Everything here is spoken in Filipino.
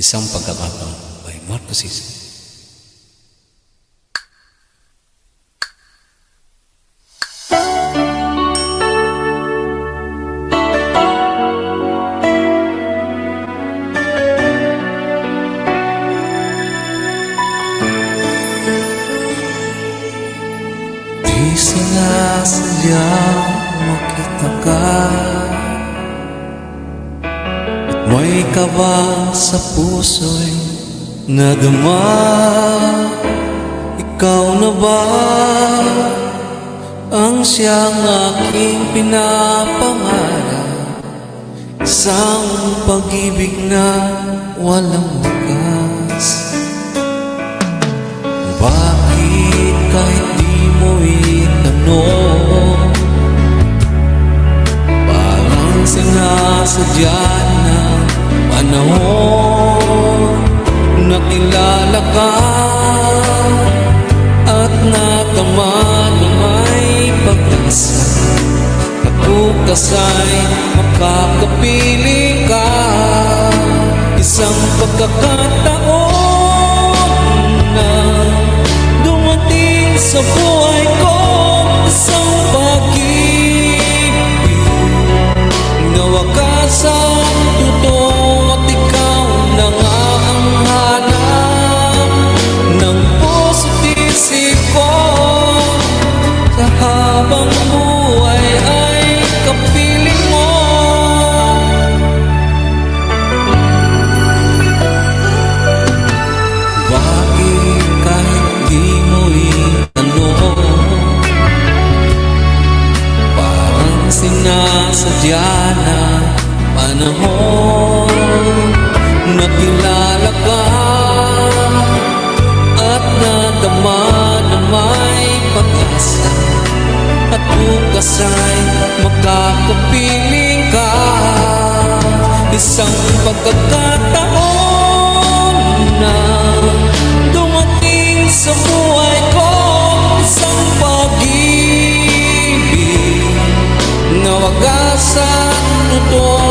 Isang pagkakataon by Marco Sisa. Di sinasadyang makita ka, at may kaba sa puso'y nadama. Ikaw na ba ang siyang aking pinapangarap? Isang pag-ibig na walang wakas. Bakit kahit di mo itanong, parang sinasadya ng panahon, nakilala ka at natama na may pag-asa, at bukas ay makakapiling ka. Isang pagkakataon na dumating sa buhay ko, isang pag-ibig na wakas ang totoo, at ikaw na nga ang hanap ng puso't isip ko. Sa habang buhay ay kapiling mo. Bakit kahit di mo itanong, parang sinasadya na panahon, nakilala ka at nadama na may pag-asa, at bukas ay makakapiling ka. Isang pagkakataon na dumating sa buhay ko, isang pag-ibig na wagas ang totoo,